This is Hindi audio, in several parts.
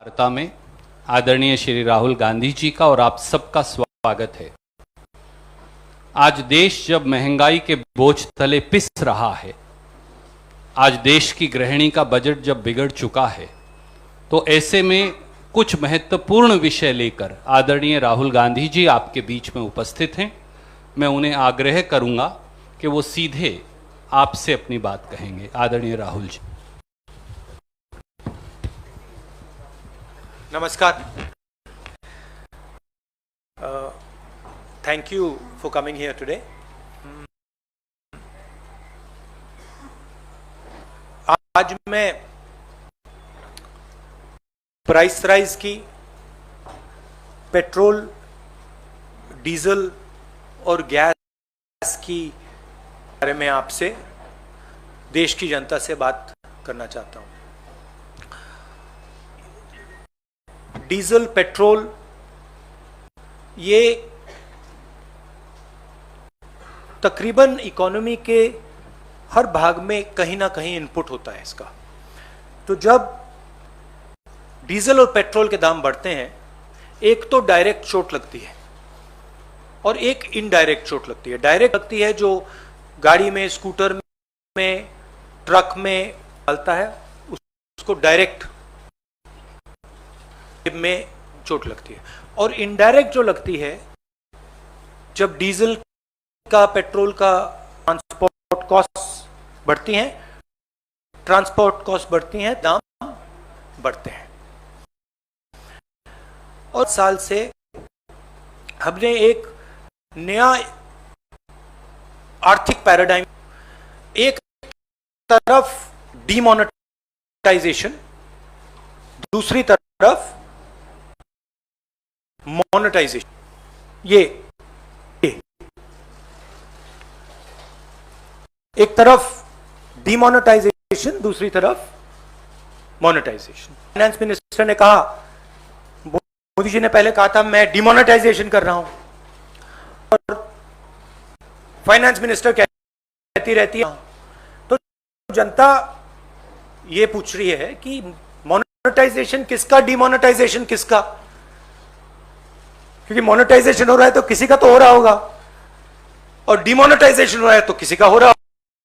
वार्ता में आदरणीय श्री राहुल गांधी जी का और आप सबका स्वागत है। आज देश जब महंगाई के बोझ तले पिस रहा है, आज देश की गृहिणी का बजट जब बिगड़ चुका है, तो ऐसे में कुछ महत्वपूर्ण विषय लेकर आदरणीय राहुल गांधी जी आपके बीच में उपस्थित हैं। मैं उन्हें आग्रह करूंगा कि वो सीधे आपसे अपनी बात कहेंगे। आदरणीय Rahul ji. Namaskar. Thank you for coming here today. आज मैं प्राइस राइज की, पेट्रोल, डीजल और गैस की बारे में आपसे, देश की जनता से बात करना चाहता हूं। डीजल, पेट्रोल, ये तकरीबन इकोनॉमी के हर भाग में कहीं ना कहीं इनपुट होता है इसका। तो जब डीजल और पेट्रोल के दाम बढ़ते हैं, एक तो डायरेक्ट चोट लगती है और एक इनडायरेक्ट चोट लगती है। डायरेक्ट लगती है जो गाड़ी में, स्कूटर में, ट्रक में चलता है, उसको डायरेक्ट में चोट लगती है। और इनडायरेक्ट जो लगती है, जब डीजल का, पेट्रोल का ट्रांसपोर्ट कॉस्ट बढ़ती हैं, ट्रांसपोर्ट कॉस्ट बढ़ती हैं, दाम बढ़ते हैं। और साल से हमने एक नया आर्थिक पैराडाइम, एक तरफ डीमोनेटाइजेशन, दूसरी तरफ मोनेटाइजेशन। ये एक तरफ डीमोनेटाइजेशन, दूसरी तरफ मोनेटाइजेशन। फाइनेंस मिनिस्टर ने कहा, मोदी जी ने पहले कहा था मैं डीमोनेटाइजेशन कर रहा हूं, और फाइनेंस मिनिस्टर कहती रहती है। तो जनता ये पूछ रही है कि मोनेटाइजेशन किसका, डीमोनेटाइजेशन किसका? क्योंकि मोनेटाइजेशन हो रहा है तो किसी का तो हो रहा होगा, और डिमोनेटाइजेशन हो रहा है तो किसी का हो रहा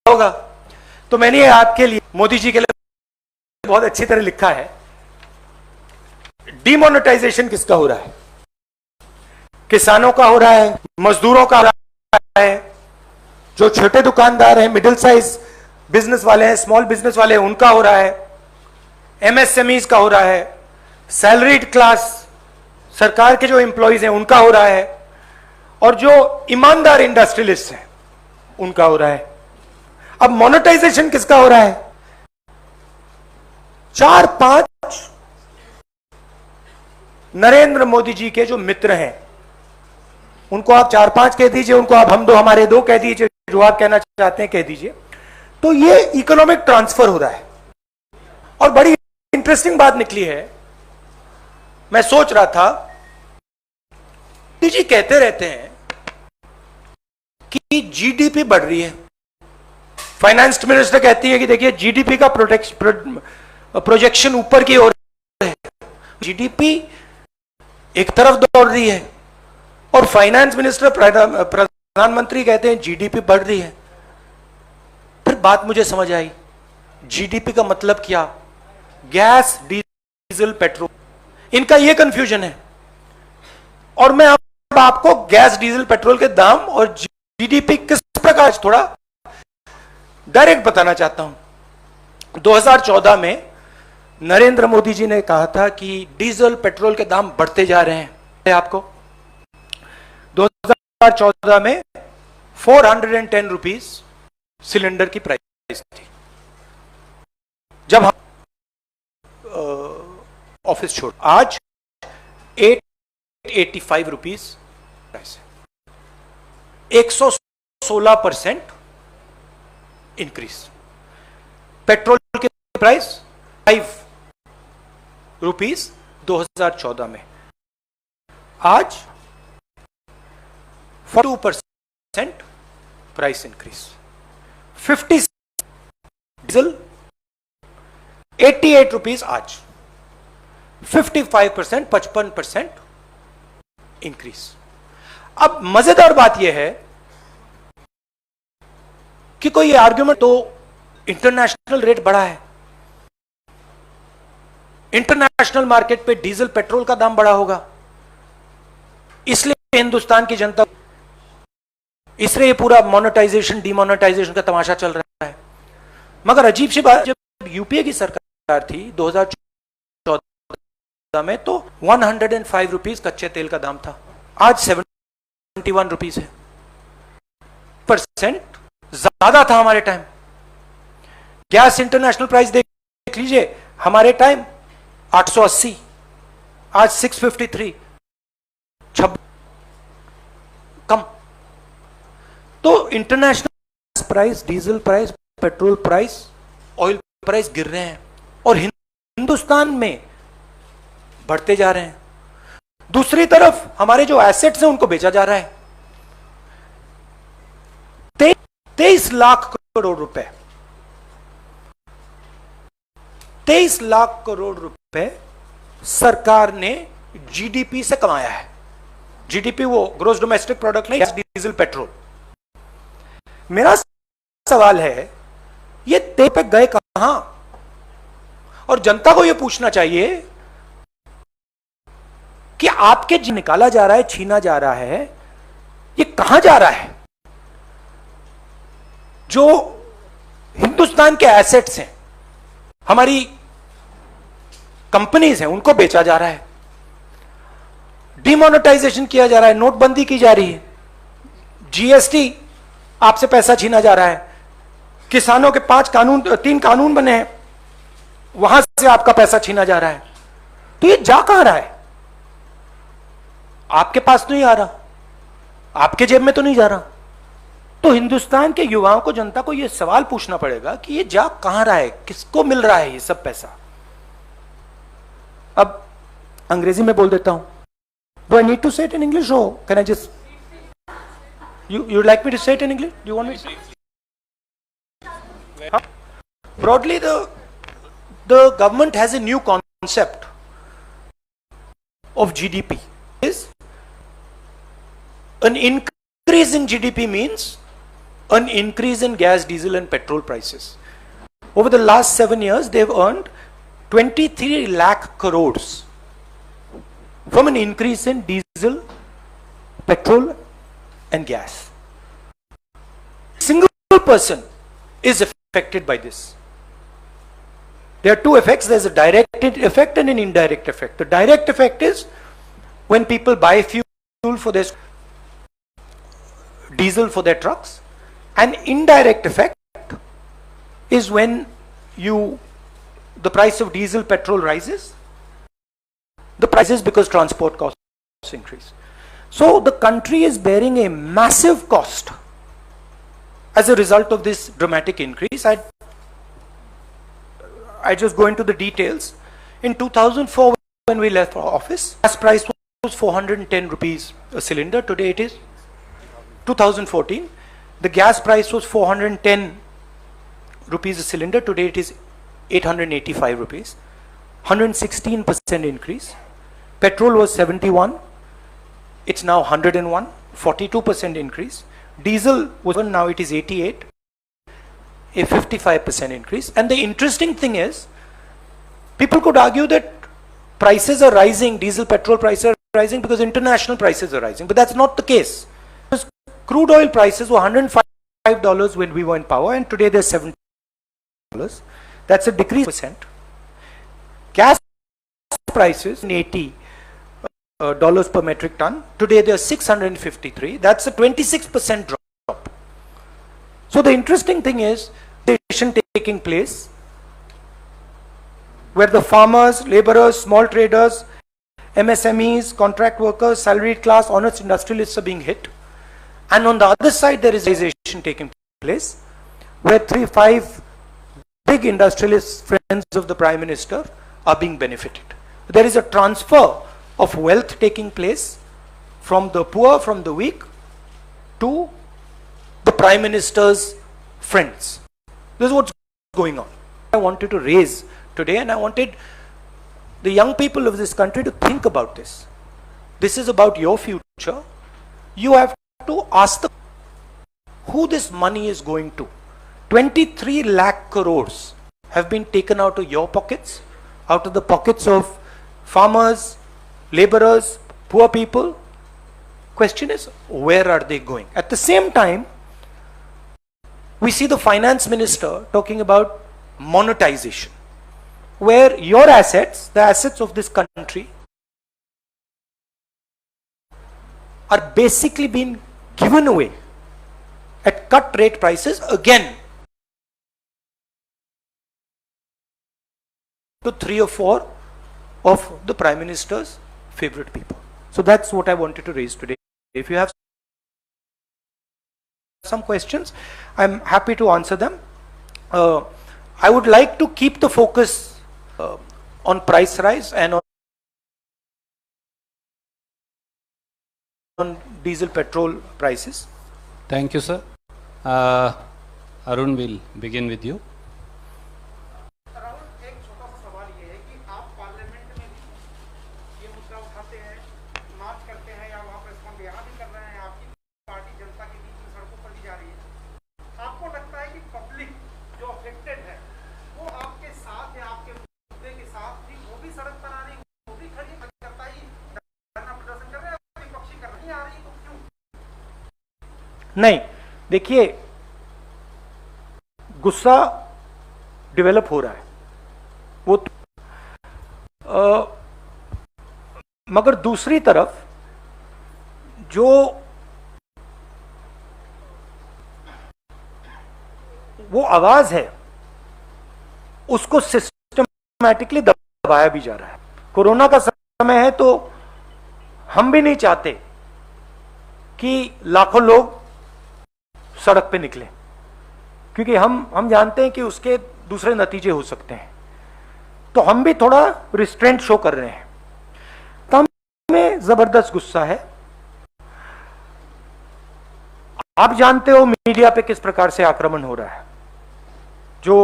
होगा। तो मैंने आपके लिए, मोदी जी के लिए बहुत अच्छी तरह लिखा है, डिमोनेटाइजेशन किसका हो रहा है? किसानों का हो रहा है, मजदूरों का हो रहा है, जो छोटे दुकानदार हैं, मिडिल साइज बिजनेस वाले हैं, स्मॉल बिजनेस वाले हैं, उनका हो रहा है, एमएसएमईज का हो रहा है, सैलरीड क्लास, सरकार के जो एम्प्लॉइज हैं उनका हो रहा है, और जो ईमानदार इंडस्ट्रियलिस्ट हैं उनका हो रहा है। अब मोनेटाइजेशन किसका हो रहा है? 4-5 नरेंद्र मोदी जी के जो मित्र हैं, उनको आप 4-5 कह दीजिए, उनको आप हम दो हमारे दो कह दीजिए, जो आप कहना चाहते हैं कह दीजिए। तो ये इकोनॉमिक ट्रांसफर हो रहा है। और बड़ी इंटरेस्टिंग बात निकली है, मैं सोच रहा था, जी कहते रहते हैं कि जीडीपी बढ़ रही है, फाइनेंस मिनिस्टर कहती है कि देखिए जीडीपी का प्रोजेक्शन ऊपर की ओर है, जीडीपी एक तरफ दौड़ रही है, और फाइनेंस मिनिस्टर, प्रधानमंत्री कहते हैं जीडीपी बढ़ रही है। फिर बात मुझे समझ आई, जीडीपी का मतलब क्या? गैस, डीजल, पेट्रोल, इनका यह कंफ्यूजन है। और मैं अब आपको गैस, डीजल, पेट्रोल के दाम और जीडीपी किस प्रकार थोड़ा डायरेक्ट बताना चाहता हूं। 2014 में नरेंद्र मोदी जी ने कहा था कि डीजल, पेट्रोल के दाम बढ़ते जा रहे हैं। आपको 2014 में 410 रुपीज सिलेंडर की प्राइस थी जब हम ऑफिस छोड़। आज 885 रुपीज प्राइस है, 116% इंक्रीज। पेट्रोल की प्राइस 5 रुपीज 2014 में, आज 42% प्राइस इंक्रीज। 50 डीजल 88 रुपीज आज, 55%, 55% इंक्रीज। अब मजेदार बात यह है कि कोई आर्ग्यूमेंट, तो इंटरनेशनल रेट बढ़ा है, इंटरनेशनल मार्केट पे डीजल पेट्रोल का दाम बढ़ा होगा, इसलिए हिंदुस्तान की जनता, इसलिए ये पूरा मोनेटाइजेशन डिमोनेटाइजेशन का तमाशा चल रहा है। मगर अजीब सी बात, जब यूपीए की सरकार थी 2014 में, तो 105 रुपीज कच्चे तेल का दाम था, आज 71 रुपीज है। % ज्यादा था हमारे टाइम। गैस इंटरनेशनल प्राइस देख लीजिए, हमारे टाइम 880, आज 653, 26 कम। तो international price, diesel price, petrol price, oil price गिर रहे हैं और हिंदुस्तान में बढ़ते जा रहे हैं। दूसरी तरफ हमारे जो एसेट्स हैं उनको बेचा जा रहा है। 23 लाख करोड़ रुपए, 23 लाख करोड़ रुपए सरकार ने जीडीपी से कमाया है। जीडीपी वो ग्रोस डोमेस्टिक प्रोडक्ट नहीं, डीजल पेट्रोल। मेरा सवाल है, ये ते पे गए कहां? और जनता को यह पूछना चाहिए कि आपके जो निकाला जा रहा है, छीना जा रहा है, ये कहां जा रहा है? जो हिंदुस्तान के एसेट्स हैं, हमारी कंपनीज हैं, उनको बेचा जा रहा है, डिमोनेटाइजेशन किया जा रहा है, नोटबंदी की जा रही है, जीएसटी आपसे पैसा छीना जा रहा है, किसानों के 3 कानून बने हैं, वहां से आपका पैसा छीना जा रहा है। तो ये जा कहां रहा है? आपके पास तो नहीं आ रहा, आपके जेब में तो नहीं जा रहा। तो हिंदुस्तान के युवाओं को, जनता को यह सवाल पूछना पड़ेगा कि ये जा कहां रहा है, किसको मिल रहा है ये सब पैसा? अब अंग्रेजी में बोल देता हूं। Do I need to say it in English or can I just? You'd like me to say it in English? Do you want me to? Huh? Broadly, the government has a new concept of GDP. Is an increase in GDP means an increase in gas, diesel, and petrol prices. Over the last 7 years, they've earned 23 lakh crores from an increase in diesel, petrol, and gas. Single person is affected by this. There are two effects. There's a direct effect and an indirect effect. The direct effect is when people buy fuel for their diesel for their trucks. An indirect effect is when the price of diesel, petrol rises. The prices because transport costs increase. So the country is bearing a massive cost as a result of this dramatic increase. I just go into the details. In 2004, when we left office, gas price was 410 rupees a cylinder. Today it is 2014. The gas price was 410 rupees a cylinder. Today it is 885 rupees. 116% increase. Petrol was 71. It's now 101. 42% increase. Diesel was, now it is 88. A 55% increase. And the interesting thing is, people could argue that prices are rising, diesel, petrol prices are rising because international prices are rising. But that's not the case. Crude oil prices were $105 when we were in power, and today they're $70. That's a decrease percent. Gas prices $80 per metric ton. Today they're 653. That's a 26% drop. So the interesting thing is, taking place where the farmers, laborers, small traders, MSMEs, contract workers, salaried class, honest industrialists are being hit. And on the other side, there is realization taking place where 3-5 big industrialist friends of the Prime Minister are being benefited. There is a transfer of wealth taking place from the poor, from the weak, to the Prime Minister's friends. This is what's going on. I wanted to raise today, and I wanted the young people of this country to think about this. This is about your future. You have to ask who this money is going to. 23 lakh crores have been taken out of your pockets, out of the pockets of farmers, laborers, poor people. Question is, where are they going? At the same time, we see the finance minister talking about monetization, where your assets, the assets of this country, are basically being given away at cut rate prices again to 3 or 4 of the Prime Minister's favorite people. So that's what I wanted to raise today. If you have some questions, I'm happy to answer them. I would like to keep the focus on price rise and on diesel petrol prices. Thank you, sir. Arun will begin with you. एक छोटा सा सवाल ये है कि आप पार्लियामेंट में भी ये मुद्दा उठाते हैं, मार्च करते हैं या वहाँ प्रेस कॉन्फ्रेंस यहाँ भी कर रहे हैं, आपकी पार्टी जनता के बीच में सड़कों पर भी जा रही है। आपको लगता है कि पब्लिक जो अफेक्टेड है वो आपके साथ या आपके मुद्दे के साथ भी वो भी सड़क पर आ रही, वो भी खड़ी करता ही धरना प्रदर्शन कर रहे हैं, विपक्षी कर नहीं आ रही, तो क्यों? नहीं, देखिए, गुस्सा डेवलप हो रहा है वो मगर दूसरी तरफ जो वो आवाज है उसको सिस्टमैटिकली दबाया भी जा रहा है। कोरोना का समय है तो हम भी नहीं चाहते कि लाखों लोग सड़क पे निकले, क्योंकि हम जानते हैं कि उसके दूसरे नतीजे हो सकते हैं। तो हम भी थोड़ा रिस्ट्रेंट शो कर रहे हैं। तो हमें जबरदस्त गुस्सा है। आप जानते हो मीडिया पे किस प्रकार से आक्रमण हो रहा है। जो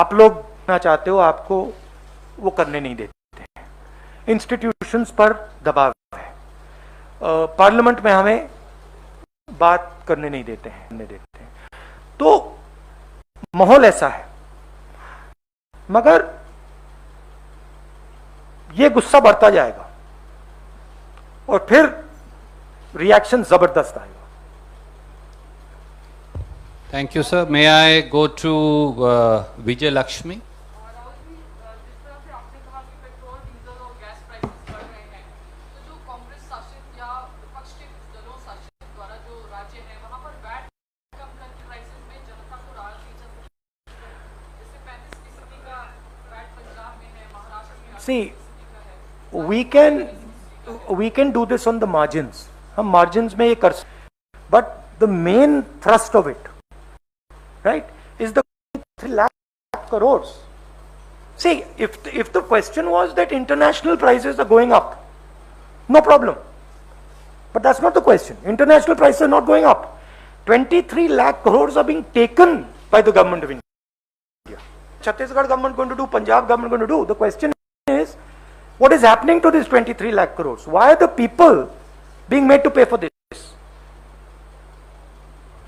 आप लोग ना चाहते हो आपको वो करने नहीं देते हैं। इंस्टीट्यूशंस पर दबाव है। पार्लियामेंट में हमें बात करने नहीं देते हैं। तो माहौल ऐसा है, मगर ये गुस्सा बढ़ता जाएगा और फिर रिएक्शन जबरदस्त आएगा। Thank you, sir. May I go to Vijay Lakshmi? Rahul ji, जिस तरह से आपने कहा कि पेट्रोल, डीजल और गैस प्राइसेस बढ़ रहे हैं, तो जो कांग्रेस शासित या विपक्ष के कुछ दलों शासित द्वारा जो राज्य है वहां पर वैट कम करके प्राइसेस में जनता को राहत दी जा सकती है। जैसे 35% का वैट पंजाब में है, महाराष्ट्र में 8% का है। we can do this on the margins. हम margins में ये कर सकते, but the main thrust of it, right, is the 3 lakh crores. See, if the question was that international prices are going up, no problem. But that's not the question. International prices are not going up. 23 lakh crores are being taken by the government of India. Chhattisgarh government going to do, Punjab government going to do. The question is, what is happening to this 23 lakh crores? Why are the people being made to pay for this?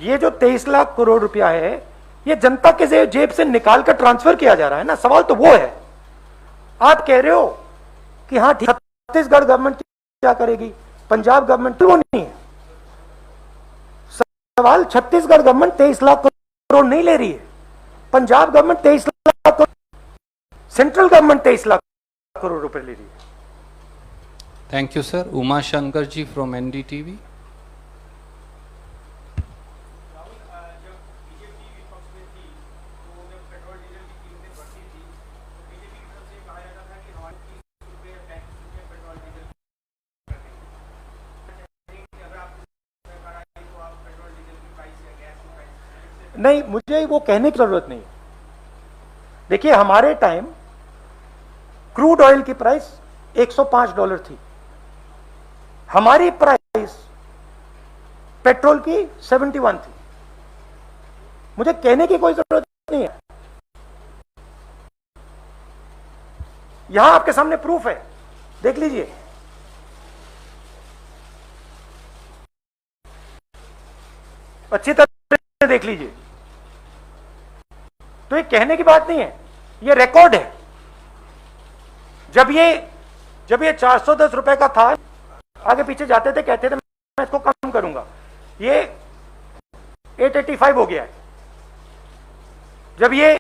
ये जो 23 लाख करोड़ रुपया है ये जनता के जेब से निकाल कर ट्रांसफर किया जा रहा है ना। सवाल तो वो है। आप कह रहे हो कि हाँ ठीक, छत्तीसगढ़ गवर्नमेंट क्या करेगी, पंजाब गवर्नमेंट, तो वो नहीं है सवाल। छत्तीसगढ़ गवर्नमेंट 23 लाख करोड़ नहीं ले रही है, Punjab government 23 lakh crore, central government 23 lakh crore रुपए ले रही है। Thank you, sir. Uma Shankar ji from NDTV. नहीं, मुझे वो कहने की जरूरत नहीं। देखिए, हमारे टाइम क्रूड ऑयल की प्राइस $105 थी, हमारी प्राइस पेट्रोल की 71 थी। मुझे कहने की कोई जरूरत नहीं है। यहां आपके सामने प्रूफ है, देख लीजिए। अच्छी तरह से देख लीजिए। तो ये कहने की बात नहीं है, ये रिकॉर्ड है। जब ये 410 रुपए का था, आगे पीछे जाते थे, कहते थे मैं इसको कम करूंगा, ये 885 हो गया है। जब ये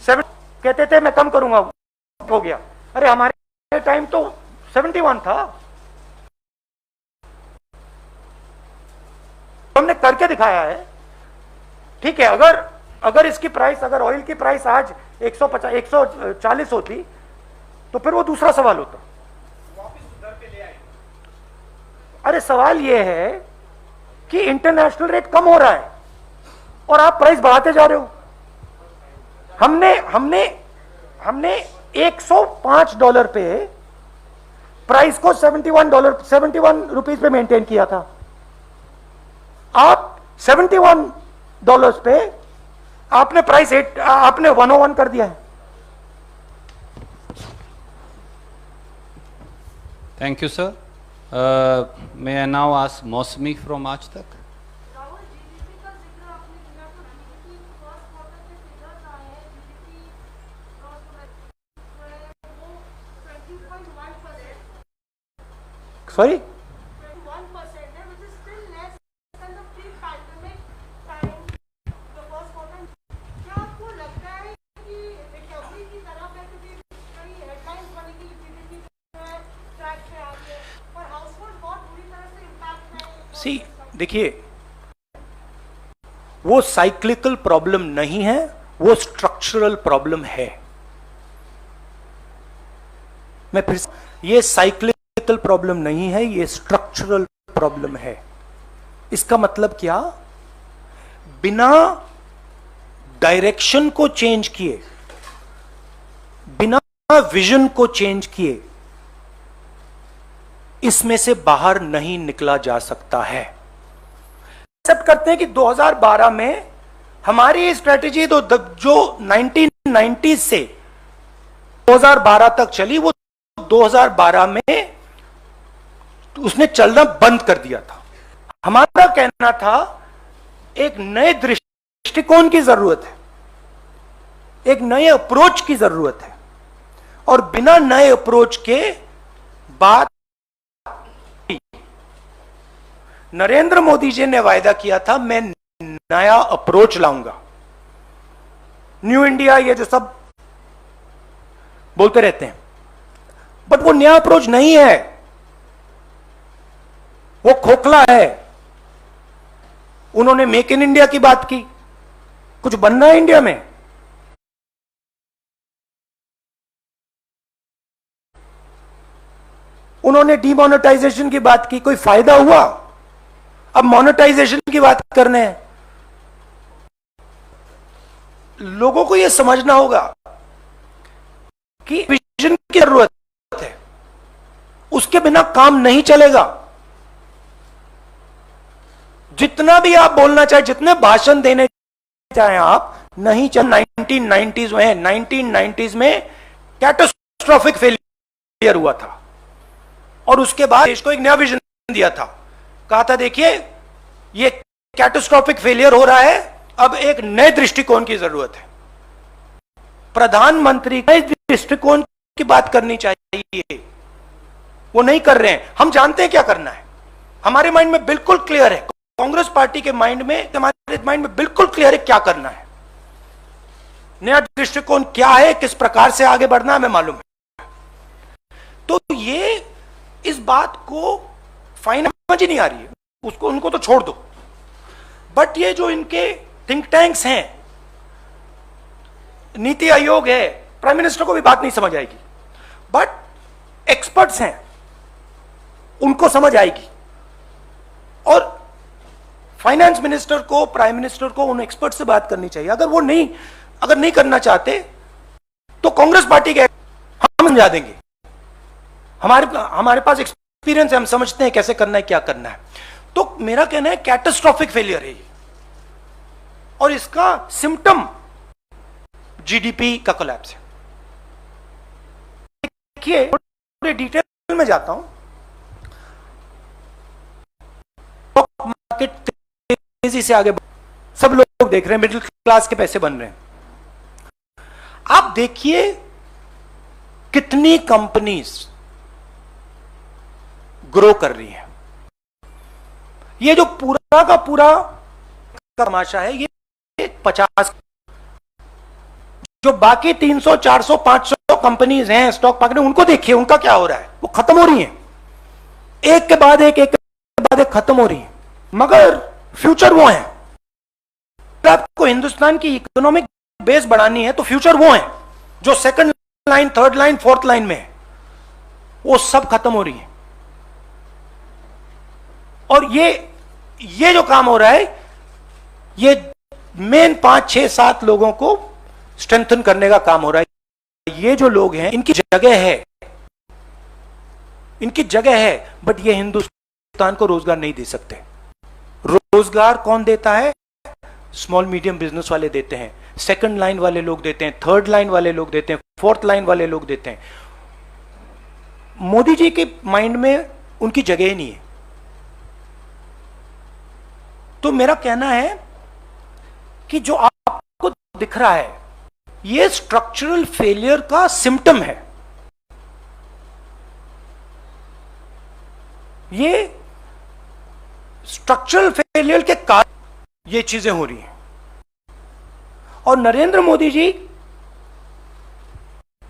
7 कहते थे मैं कम करूंगा, हो गया। अरे हमारे टाइम तो 71 था। हमने करके दिखाया है। ठीक है, अगर इसकी प्राइस, अगर ऑयल की प्राइस आज 150 140 होती तो फिर वो दूसरा सवाल होता। वापस दर पे ले आए। अरे सवाल ये है कि इंटरनेशनल रेट कम हो रहा है और आप प्राइस बढ़ाते जा रहे हो। हमने $105 पे प्राइस को $71 पे मेंटेन किया था। आप $71 पे आपने प्राइस आपने 101 कर दिया है। Thank you sir. May I now ask मौसमी फ्रॉम आज तक। राहुल, जीडीपी का जिक्र आपने किया तो जीडीपी फर्स्ट क्वार्टर के फिगर्स आए हैं, जीडीपी ग्रॉस डोमेस्टिक वो 20.1%, सॉरी 21% है, which is still less than the pre-pandemic time, the first quarter. क्या आपको लगता है कि रिकवरी की तरफ है, क्योंकि कई हेडलाइंस बनी कि जीडीपी जो है ट्रैक पे आ गई है और हाउसहोल्ड बहुत बुरी तरह से इम्पैक्ट है। सी देखिए, वो साइक्लिकल प्रॉब्लम नहीं है, वो स्ट्रक्चरल प्रॉब्लम है। मैं फिर से, ये साइक्लिकल प्रॉब्लम नहीं है, ये स्ट्रक्चरल प्रॉब्लम है। इसका मतलब क्या? बिना डायरेक्शन को चेंज किए, बिना विजन को चेंज किए, इसमें से बाहर नहीं निकला जा सकता है। एक्सेप्ट करते हैं कि 2012 में हमारी स्ट्रेटेजी तो जो 1990 से 2012 तक चली, वो 2012 में उसने चलना बंद कर दिया था। हमारा कहना था एक नए दृष्टिकोण की जरूरत है, एक नए अप्रोच की जरूरत है, और बिना नए अप्रोच के बात, नरेंद्र मोदी जी ने वायदा किया था मैं नया अप्रोच लाऊंगा, न्यू इंडिया, ये जो सब बोलते रहते हैं, बट वो नया अप्रोच नहीं है, वो खोखला है। उन्होंने मेक इन इंडिया की बात की, कुछ बनना है इंडिया में? उन्होंने डीमोनेटाइजेशन की बात की, कोई फायदा हुआ? अब मोनेटाइजेशन की बात करने हैं। लोगों को यह समझना होगा कि विजन की जरूरत है, उसके बिना काम नहीं चलेगा। जितना भी आप बोलना चाहे, जितने भाषण देने चाहे आप, नहीं चल। 1990s में 1990s में कैटास्ट्रोफिक फेलियर हुआ था, और उसके बाद देश को एक नया विजन दिया था। कहा था देखिए ये कैटास्ट्रोफिक फेलियर हो रहा है, अब एक नए दृष्टिकोण की जरूरत है। प्रधानमंत्री को इस दृष्टिकोण की बात करनी चाहिए, वो नहीं कर रहे हैं। हम जानते हैं क्या करना है, हमारे माइंड में बिल्कुल क्लियर है, कांग्रेस पार्टी के माइंड में, हमारे माइंड में बिल्कुल क्लियर है क्या करना है। नया दृष्टिकोण क्या है, किस प्रकार से आगे बढ़ना है, हमें मालूम है। तो ये इस बात को फाइनल समझ ही नहीं आ रही है, उसको, उनको तो छोड़ दो। बट ये जो इनके थिंक टैंक्स हैं, नीति आयोग है, प्राइम मिनिस्टर को भी बात नहीं समझ आएगी, बट एक्सपर्ट्स हैं, उनको समझ आएगी। और फाइनेंस मिनिस्टर को, प्राइम मिनिस्टर को उन एक्सपर्ट से बात करनी चाहिए। अगर नहीं करना चाहते तो कांग्रेस पार्टी के हम समझा देंगे, हमारे पास एक्सपीरियंस है, हम समझते हैं कैसे करना है, क्या करना है। तो मेरा कहना है कैटास्ट्रोफिक फेलियर है ये, और इसका सिम्टम जीडीपी का कोलैप्स है। देखिए थोड़े डिटेल में जाता हूं। स्टॉक मार्केट तेजी से आगे सब लोग देख रहे हैं, मिडिल क्लास के पैसे बन रहे हैं। आप देखिए कितनी कंपनीज ग्रो कर रही हैं। ये जो पूरा का पूरा तमाशा है, ये 50 जो बाकी 300, 400, 500 कंपनीज हैं स्टॉक मार्केट में, उनको देखिए उनका क्या हो रहा है। वो खत्म हो रही हैं, एक के बाद एक के बाद एक खत्म हो रही हैं, मगर फ्यूचर वो है। आपको हिंदुस्तान की इकोनॉमिक बेस बढ़ानी है तो फ्यूचर वो है जो second line, third line, fourth line में है, वो सब खत्म हो रही है। और ये जो काम हो रहा है, ये मेन 5, 6, 7 लोगों को स्ट्रेंथन करने का काम हो रहा है। ये जो लोग हैं इनकी जगह है, बट ये हिंदुस्तान को रोजगार नहीं दे सकते। रोजगार कौन देता है? स्मॉल मीडियम बिजनेस वाले देते हैं, सेकंड लाइन वाले लोग देते हैं, थर्ड लाइन वाले लोग देते हैं, फोर्थ लाइन वाले लोग देते हैं। मोदी जी के माइंड में उनकी जगह ही नहीं है। तो मेरा कहना है कि जो आपको दिख रहा है, ये स्ट्रक्चरल फेलियर का सिम्टम है। ये स्ट्रक्चरल फेलियर के कारण ये चीजें हो रही हैं। और नरेंद्र मोदी जी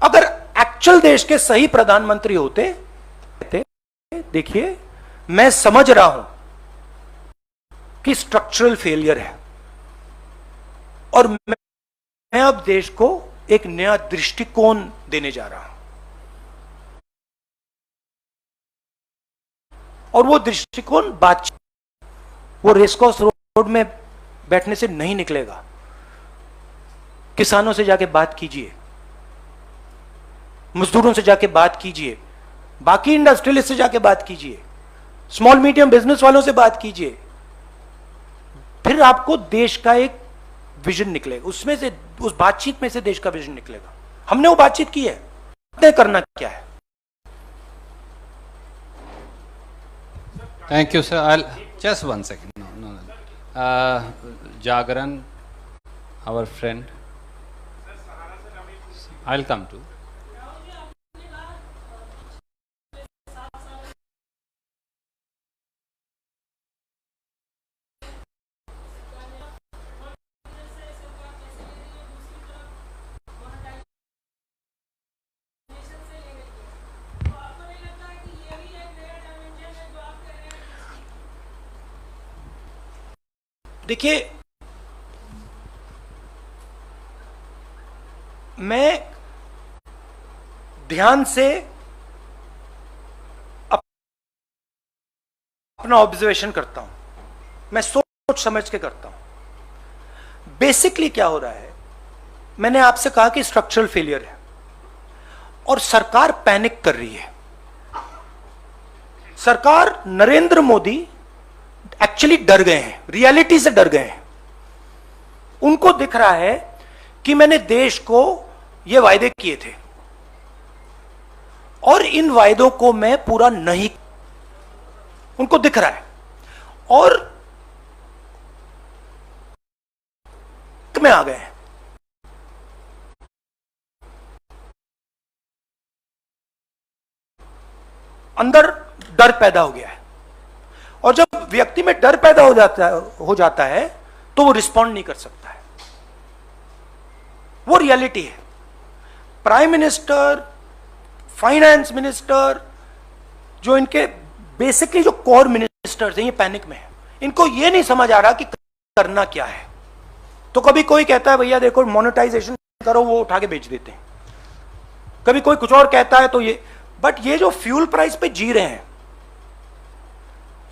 अगर एक्चुअल देश के सही प्रधानमंत्री होते, देखिए मैं समझ रहा हूं कि स्ट्रक्चरल फेलियर है, और मैं अब देश को एक नया दृष्टिकोण देने जा रहा हूं, और वो दृष्टिकोण बातचीत, वो रेसकोर्स रोड में बैठने से नहीं निकलेगा। किसानों से जाके बात कीजिए, मजदूरों से जाके बात कीजिए, बाकी इंडस्ट्रियलिस्ट से जाके बात कीजिए, स्मॉल मीडियम बिजनेस वालों से बात कीजिए, फिर आपको देश का एक विजन निकलेगा। उसमें से, उस बातचीत में से देश का विजन निकलेगा। हमने वो बातचीत की है, तय करना क्या है। Thank you, sir. Just 1 second. No. Jagran, our friend. I'll come to. देखिए, मैं ध्यान से अपना ऑब्जर्वेशन करता हूं, मैं सोच समझ के करता हूं। बेसिकली क्या हो रहा है, मैंने आपसे कहा कि स्ट्रक्चरल फेलियर है और सरकार पैनिक कर रही है। सरकार, नरेंद्र मोदी एक्चुअली डर गए हैं, रियलिटी से डर गए हैं। उनको दिख रहा है कि मैंने देश को ये वायदे किए थे और इन वायदों को मैं पूरा नहीं, उनको दिख रहा है। और में आ गए हैं। अंदर डर पैदा हो गया है, और जब व्यक्ति में डर पैदा हो जाता है तो वो रिस्पॉन्ड नहीं कर सकता है। वो रियलिटी है। प्राइम मिनिस्टर, फाइनेंस मिनिस्टर, जो इनके बेसिकली जो कोर मिनिस्टर्स हैं, ये पैनिक में है। इनको ये नहीं समझ आ रहा कि करना क्या है। तो कभी कोई कहता है भैया देखो मोनेटाइजेशन करो, वो उठा के बेच देते हैं। कभी कोई कुछ और कहता है तो ये, बट ये जो फ्यूल प्राइस पे जी रहे हैं,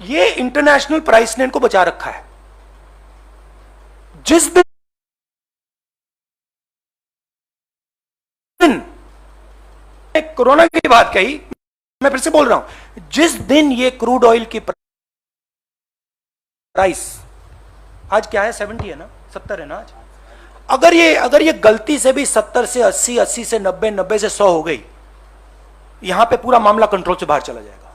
ये इंटरनेशनल प्राइस ने इनको बचा रखा है। जिस दिन कोरोना की बात कही, मैं फिर से बोल रहा हूं, जिस दिन ये क्रूड ऑयल की प्राइस आज क्या है, 70 है ना, 70 है ना आज। अगर ये गलती से भी 70 से 80, 80 से 90, 90 से 100 हो गई, यहां पे पूरा मामला कंट्रोल से बाहर चला जाएगा।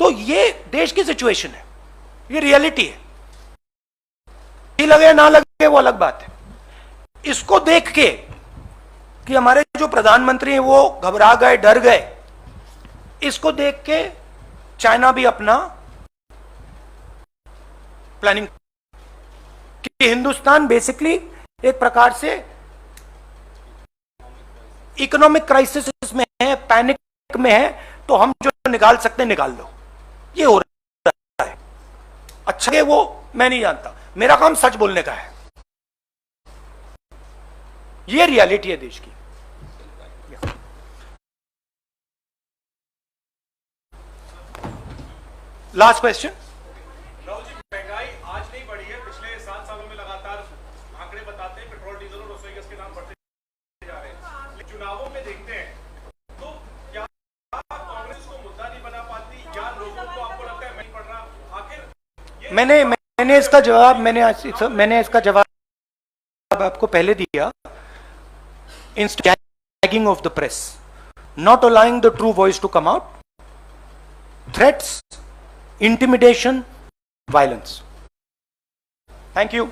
तो ये देश की सिचुएशन है, ये रियलिटी है। ये लगे ना लगे वो अलग बात है। इसको देख के कि हमारे जो प्रधानमंत्री हैं वो घबरा गए, डर गए, इसको देख के चाइना भी अपना प्लानिंग कि हिंदुस्तान बेसिकली एक प्रकार से इकोनॉमिक क्राइसिस में है, पैनिक में है, तो हम जो निकाल सकते हैं निकाल लो। ये हो रहा है। अच्छा है वो मैं नहीं जानता, मेरा काम सच बोलने का है। ये रियलिटी है देश की। Last question. राहुल जी, महंगाई आज नहीं बढ़ी है, पिछले 7 सालों में लगातार आंकड़े बताते हैं पेट्रोल, डीजल और रसोई गैस के दाम बढ़ते जा रहे हैं। लेकिन चुनावों में देखते हैं तो क्या कांग्रेस को मुद्दा नहीं बना पाती, या लोगों को आपको लगता है नहीं पड़ रहा? आखिर मैंने इसका जवाब आपको पहले दिया। Instead of the press, not allowing the true voice to come out, threats, intimidation, violence. Thank you.